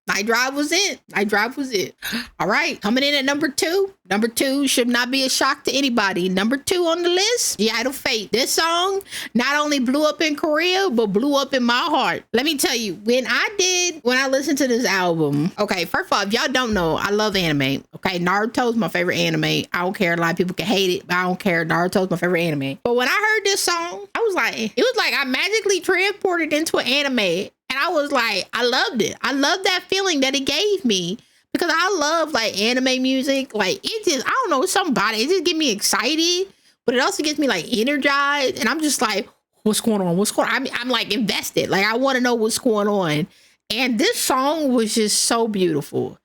Night Drive was it. Night Drive was it. All right. Coming in at number 2. Number 2 should not be a shock to anybody. Number 2 on the list, Gidle Fate. This song not only blew up in Korea, but blew up in my heart. Let me tell you, when I listened to this album, okay, first of all, if y'all don't know, I love anime. Okay, Naruto's my favorite anime. I don't care. A lot of people can hate it, but I don't care. Naruto's my favorite anime. But when I heard this song, it was like I magically transported into an anime. And I was like, I loved it. I loved that feeling that it gave me because I love like anime music. Like it just, I don't know, somebody, it just get me excited, but it also gets me like energized. And I'm just like, what's going on? What's going on? I'm like invested. Like I want to know what's going on. And this song was just so beautiful.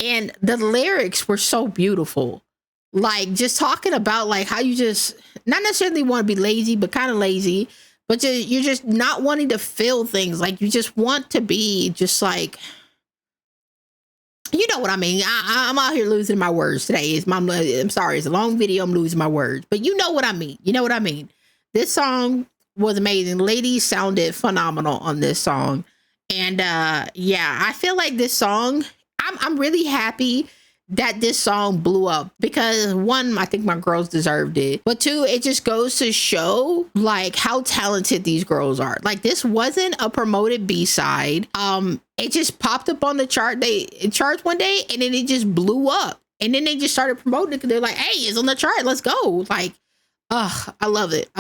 And the lyrics were so beautiful. Like just talking about like how you just not necessarily want to be lazy, but kind of lazy. But you're just not wanting to feel things. Like you just want to be just like, you know what I mean? I'm out here losing my words today. I'm sorry. It's a long video. I'm losing my words. But you know what I mean. You know what I mean? This song was amazing. Ladies sounded phenomenal on this song. And yeah, I feel like this song, I'm really happy that this song blew up because 1, I think my girls deserved it, but 2, it just goes to show like how talented these girls are. Like this wasn't a promoted B-side. It just popped up on the charts one day and then it just blew up and then they just started promoting it because they're like, hey, it's on the chart, let's go. Like, I love it.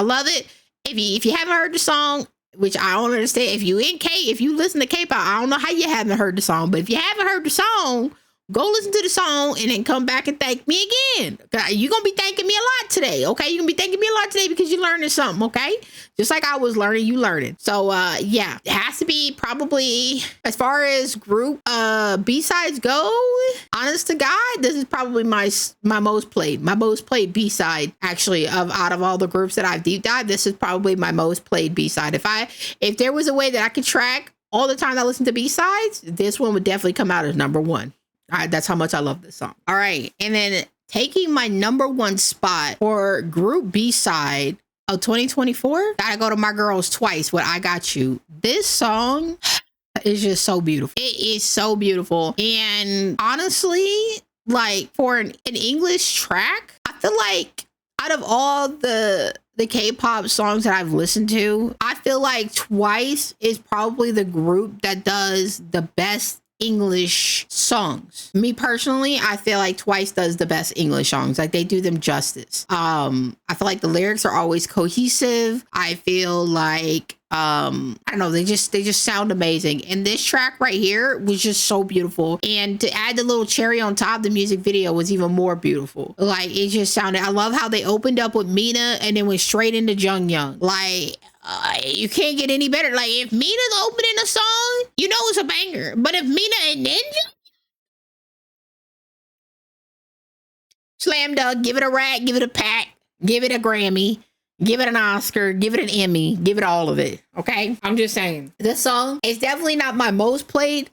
If you haven't heard the song, which I don't understand, if you listen to K-pop, I don't know how you haven't heard the song, but if you haven't heard the song, go listen to the song and then come back and thank me again. You're going to be thanking me a lot today, okay? You're going to be thanking me a lot today because you're learning something, okay? Just like I was learning, you learning. So, yeah, it has to be probably, as far as group B-sides go, honest to God, this is probably my most played B-side, actually, out of all the groups that I've deep dived. This is probably my most played B-side. If there was a way that I could track all the time I listen to B-sides, this one would definitely come out as number 1. That's how much I love this song. All right. And then taking my number 1 spot for group B-side of 2024, gotta go to my girls Twice with I Got You. This song is just so beautiful. It is so beautiful. And honestly, like for an English track, I feel like out of all the K-pop songs that I've listened to, I feel like Twice is probably the group that does the best English songs. Me personally, I feel like Twice does the best English songs. Like they do them justice. I feel like the lyrics are always cohesive. I feel like I don't know, they just sound amazing. And this track right here was just so beautiful. And to add the little cherry on top, the music video was even more beautiful. Like it just sounded, I love how they opened up with Mina and then went straight into Jung Young. Like you can't get any better. Like if Mina's opening a song, you know it's a banger. But if Mina and Ninja, slam dunk, give it a rack, give it a pack, give it a Grammy, give it an Oscar, give it an Emmy, give it all of it. Okay, I'm just saying this song is definitely not my most played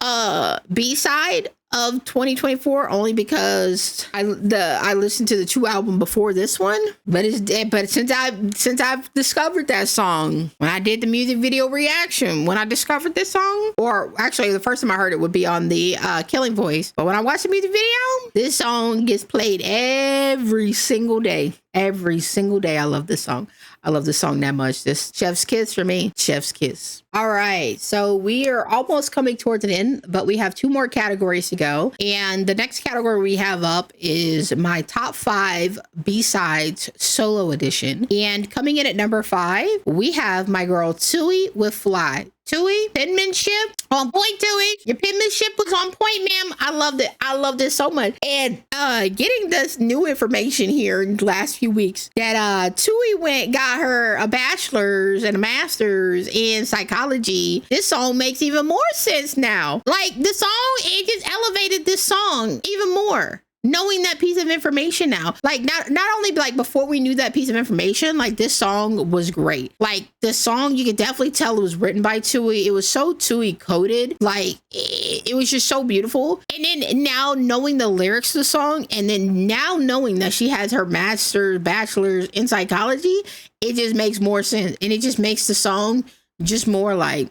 B-side of 2024, only because I listened to the 2 album before this one. But since I've discovered that song, when I did the music video reaction, when I discovered this song, or actually the first time I heard it would be on the Killing Voice, but when I watched the music video, this song gets played every single day. Every single day. I love this song. I love this song that much. This chef's kiss for me. Chef's kiss. All right. So we are almost coming towards an end, but we have 2 more categories to go. And the next category we have up is my top 5 B-sides solo edition. And coming in at number 5, we have my girl Tui with Fly. Tui, penmanship on point. Tui, your penmanship was on point, ma'am. I loved it. I love this so much. And getting this new information here in the last few weeks that Tui got her a bachelor's and a master's in psychology. This song makes even more sense now. Like the song, it just elevated this song even more. Knowing that piece of information now, like not only like before we knew that piece of information, like this song was great. Like the song, you could definitely tell it was written by Tui. It was so Tui coded, like it was just so beautiful. And then now knowing the lyrics to the song, and then now knowing that she has her master's, bachelor's in psychology, it just makes more sense, and it just makes the song just more like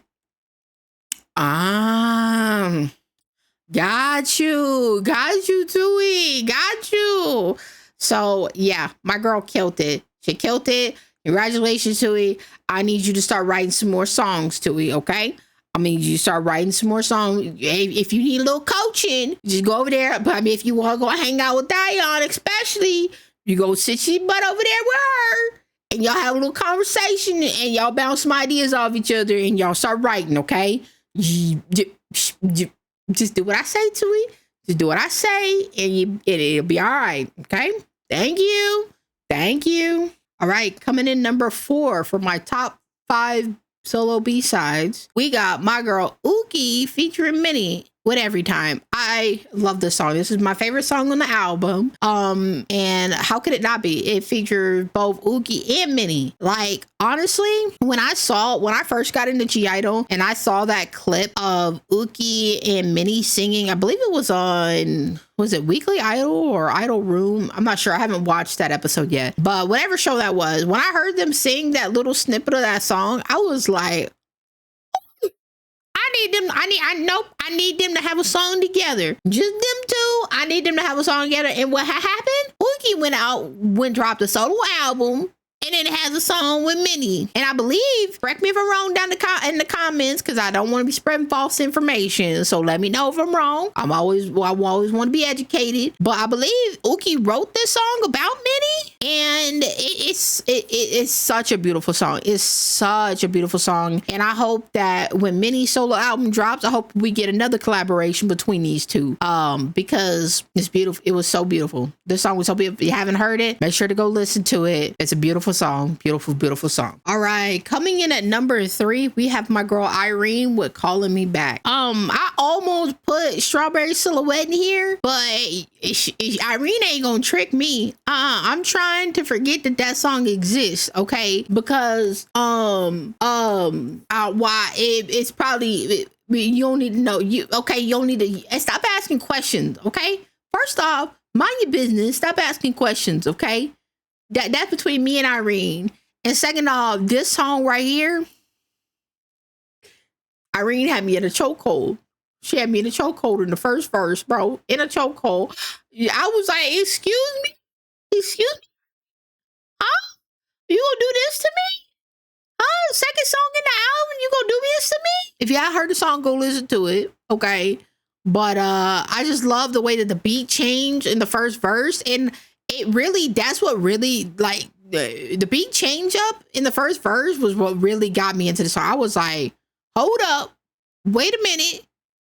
got you, Tui, got you. So yeah, my girl killed it. She killed it. Congratulations, Tui. I need you to start writing some more songs, Tui, okay? I mean, you start writing some more songs. If you need a little coaching, just go over there. But I mean, if you want to go hang out with Dion, especially, you go sit your butt over there with her, and y'all have a little conversation, and y'all bounce some ideas off each other, and y'all start writing, okay? Just do what I say, Tui. Just do what I say, and it'll be all right. Okay. Thank you. Thank you. All right. Coming in number 4 for my top 5 solo B-sides, we got my girl Uki featuring Minnie with Every Time. I love this song. This is my favorite song on the album. And how could it not be? It featured both Uki and Minnie. Like, honestly, when I first got into G-Idol and I saw that clip of Uki and Minnie singing, I believe it was on, was it Weekly Idol or Idol Room? I'm not sure. I haven't watched that episode yet. But whatever show that was, when I heard them sing that little snippet of that song, I was like, I need them to have a song together. Just them two. I need them to have a song together. And what happened? Uki dropped a solo album, and then it has a song with Minnie. And I believe, correct me if I'm wrong down in the comments, because I don't want to be spreading false information. So let me know if I'm wrong. I always want to be educated. But I believe Uki wrote this song about Minnie, and it's such a beautiful song. It's such a beautiful song. And I hope that when Minnie's solo album drops, I hope we get another collaboration between these two. Because it's beautiful. It was so beautiful. This song was so beautiful. If you haven't heard it, make sure to go listen to it. It's a beautiful song. Beautiful song. All right, coming in at number 3, we have my girl Irene with Calling Me Back. I almost put Strawberry Silhouette in here, but Irene ain't gonna trick me. I'm trying to forget that song exists, okay? Because why it's probably you don't need to know. You don't need to stop asking questions, okay? First off, mind your business. Stop asking questions, okay? That's between me and Irene. And second off, this song right here, Irene had me in a chokehold. She had me in a chokehold in the first verse, bro. In a chokehold. I was like, excuse me? Huh? You gonna do this to me? Huh? Second song in the album, you gonna do this to me? If y'all heard the song, go listen to it, okay? But I just love the way that the beat changed in the first verse. And it really, that's what really, like, the beat change up in the first verse was what really got me into the song. I was like, hold up, wait a minute,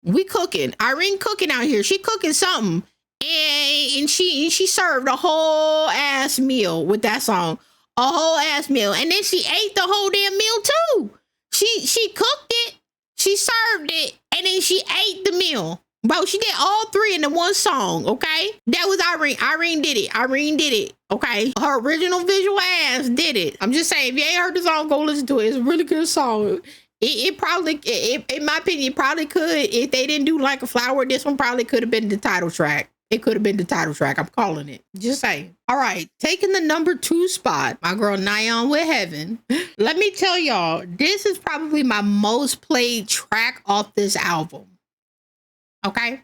we cooking. Irene cooking out here. She cooking something. And she served a whole ass meal with that song. A whole ass meal. And then she ate the whole damn meal too. She cooked it, she served it, and then she ate the meal. Bro, she did all three in the one song, okay? That was Irene. Irene did it. Irene did it, okay? Her original visual ass did it. I'm just saying, if you ain't heard the song, go listen to it. It's a really good song. It probably, in my opinion, it probably could, if they didn't do Like a Flower, this one probably could have been the title track. It could have been the title track. I'm calling it. Just saying. All right. Taking the number 2 spot, my girl Nyan with Heaven. Let me tell y'all, this is probably my most played track off this album. Okay?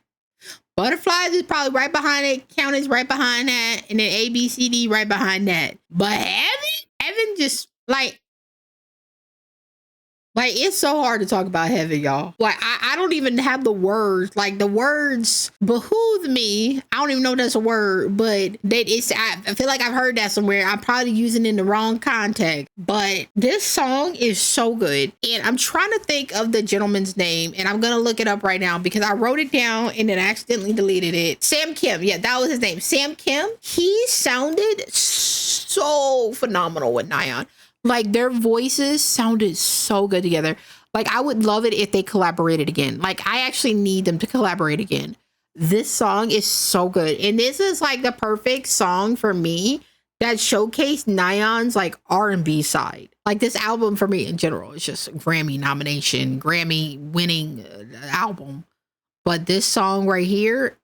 Butterflies is probably right behind it. Count is right behind that. And then ABCD right behind that. But Heaven just like, it's so hard to talk about Heaven, y'all. Like, I don't even have the words. Like, the words behoove me. I don't even know if that's a word, but I feel like I've heard that somewhere. I'm probably using it in the wrong context. But this song is so good. And I'm trying to think of the gentleman's name, and I'm going to look it up right now because I wrote it down and then accidentally deleted it. Sam Kim. Yeah, that was his name. Sam Kim. He sounded so phenomenal with Nyan. Like, their voices sounded so good together. Like, I would love it if they collaborated again. Like, I actually need them to collaborate again. This song is so good. And this is like the perfect song for me that showcased Nyan's like R&B side. Like, this album for me in general is just a Grammy nomination, Grammy winning album. But this song right here,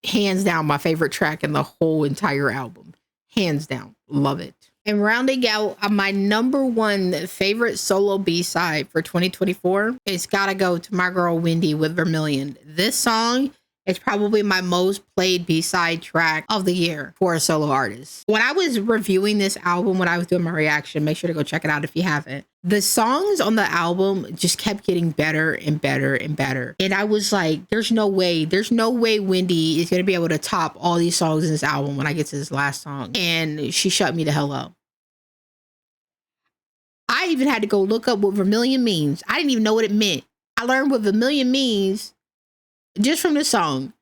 hands down, my favorite track in the whole entire album. Hands down. Love it. And rounding out my number 1 favorite solo B-side for 2024, it's gotta go to my girl Wendy with Vermilion. This song is probably my most played B-side track of the year for a solo artist. When I was reviewing this album, when I was doing my reaction, make sure to go check it out if you haven't. The songs on the album just kept getting better and better and better. And I was like, there's no way Wendy is going to be able to top all these songs in this album when I get to this last song. And she shut me the hell up. I even had to go look up what Vermilion means. I didn't even know what it meant. I learned what Vermilion means just from this song.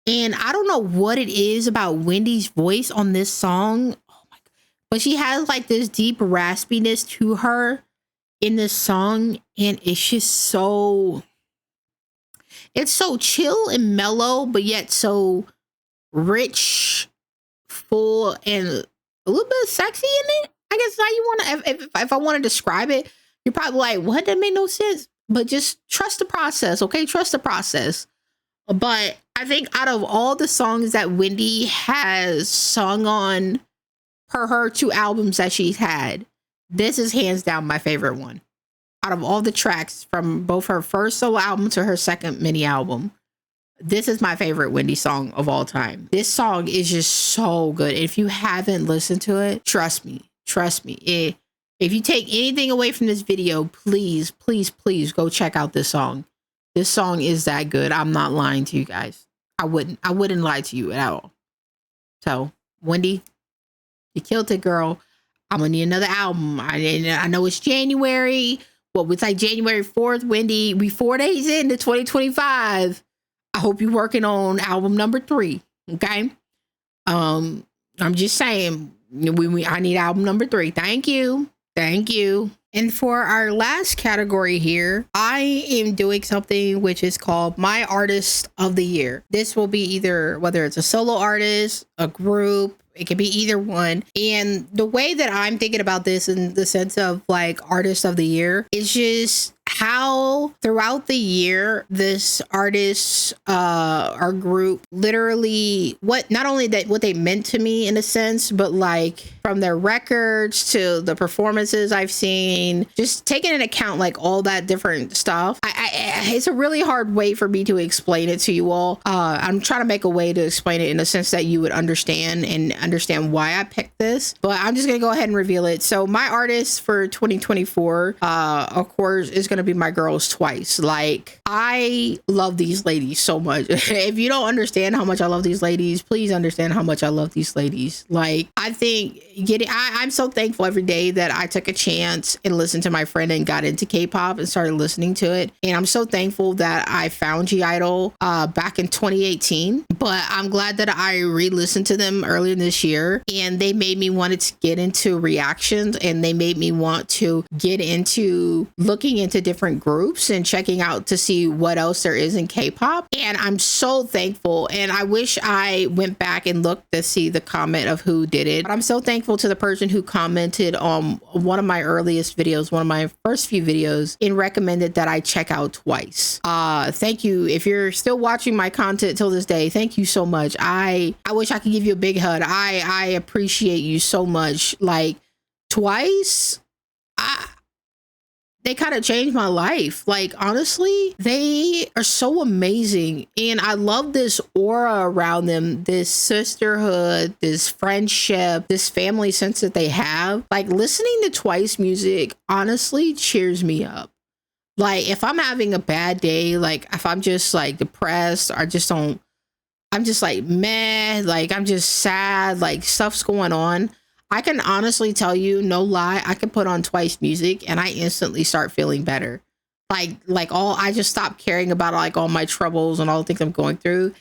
And I don't know what it is about Wendy's voice on this song. Oh my God. But she has like this deep raspiness to her in this song. And it's just so, it's so chill and mellow, but yet so rich, full, and a little bit sexy in it. I guess how you want to, if I want to describe it, you're probably like, what? That made no sense. But just trust the process, okay? Trust the process. But I think out of all the songs that Wendy has sung on her 2 albums that she's had, this is hands down my favorite one. Out of all the tracks from both her first solo album to her second mini album, this is my favorite Wendy song of all time. This song is just so good. If you haven't listened to it, trust me. Trust me. If you take anything away from this video, please, please, please go check out this song. This song is that good. I'm not lying to you guys. I wouldn't lie to you at all. So, Wendy, you killed it, girl. I'm gonna need another album. I know it's January. Well, it's like January 4th, Wendy. We 4 days into 2025. I hope you're working on album number 3. Okay. I'm just saying. I need album number 3. Thank you. And for our last category here, I am doing something which is called my artist of the year. This will be either whether it's a solo artist, a group, it could be either one. And the way that I'm thinking about this in the sense of like artist of the year is just how throughout the year this artist or group literally not only what they meant to me in a sense, but like from their records to the performances I've seen, just taking into account like all that different stuff. it's a really hard way for me to explain it to you all. I'm trying to make a way to explain it in a sense that you would understand and understand why I picked this, but I'm just gonna go ahead and reveal it. So my artist for 2024, of course, is gonna be my girls Twice. Like, I love these ladies so much. If you don't understand how much I love these ladies, please understand how much I love these ladies. Like, I think I'm so thankful every day that I took a chance and listened to my friend and got into K-pop and started listening to it. And I'm so thankful that I found gidle back in 2018, but I'm glad that I re-listened to them earlier this year, and they made me want to get into reactions, and they made me want to get into looking into different groups and checking out to see what else there is in K-pop. And I'm so thankful, and I wish I went back and looked to see the comment of who did it, but I'm so thankful to the person who commented on one of my earliest videos, one of my first few videos, and recommended that I check out Twice. Thank you. If you're still watching my content till this day, thank you so much. I wish I could give you a big hug. I appreciate you so much. Like, Twice, they kind of changed my life. Like, honestly, they are so amazing. And I love this aura around them, this sisterhood, this friendship, this family sense that they have. Like, listening to Twice music honestly cheers me up. Like, if I'm having a bad day, like if I'm just like depressed, or I'm just like meh, like I'm just sad, like stuff's going on, I can honestly tell you, no lie, I can put on Twice music and I instantly start feeling better. I just stop caring about like all my troubles and all the things I'm going through,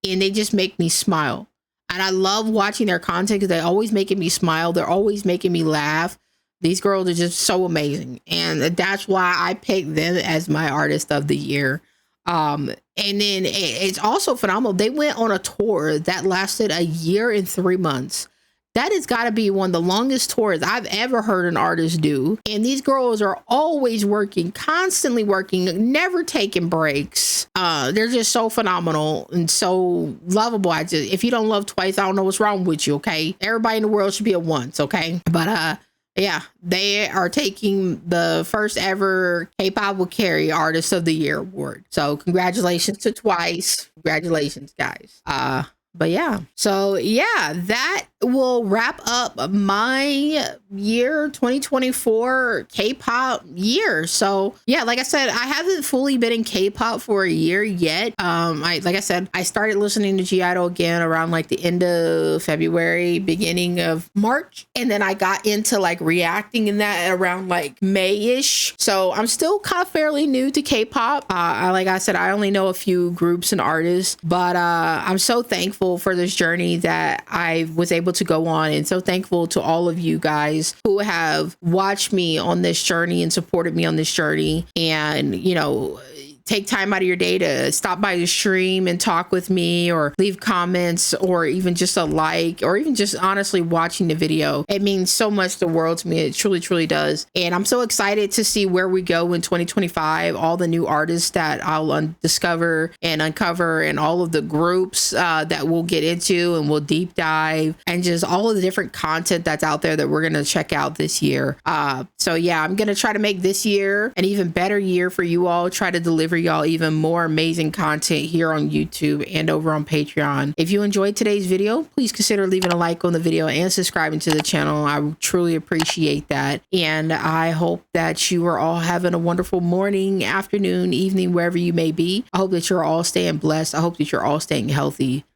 and they just make me smile. And I love watching their content because they're always making me smile. They're always making me laugh. These girls are just so amazing. And that's why I picked them as my artist of the year. And then it's also phenomenal. They went on a tour that lasted a year and 3 months. That has got to be one of the longest tours I've ever heard an artist do. And these girls are always working, constantly working, never taking breaks. They're just so phenomenal and so lovable. If you don't love Twice, I don't know what's wrong with you, okay? Everybody in the world should be at once, okay? But yeah, they are taking the first ever Kpop with Carrie Artist of the Year award. So congratulations to Twice. Congratulations, guys. But yeah, so yeah, that will wrap up my year 2024 K-pop year. So yeah, like I said, I haven't fully been in K-pop for a year yet. Like I said, I started listening to gidle again around like the end of February, beginning of March, and then I got into like reacting in that around like May-ish. So I'm still kind of fairly new to K-pop. Like I said, I only know a few groups and artists, but I'm so thankful for this journey that I was able to go on, and so thankful to all of you guys who have watched me on this journey and supported me on this journey, and take time out of your day to stop by the stream and talk with me, or leave comments, or even just a like, or even just honestly watching the video. It means so much the world to me. It truly, truly does. And I'm so excited to see where we go in 2025, all the new artists that I'll discover and uncover, and all of the groups that we'll get into and we'll deep dive, and just all of the different content that's out there that we're going to check out this year. So yeah, I'm going to try to make this year an even better year for you all, try to deliver y'all even more amazing content here on YouTube and over on Patreon. If you enjoyed today's video, please consider leaving a like on the video and subscribing to the channel. I truly appreciate that. And I hope that you are all having a wonderful morning, afternoon, evening, wherever you may be. I hope that you're all staying blessed. I hope that you're all staying healthy.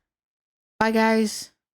Bye, guys.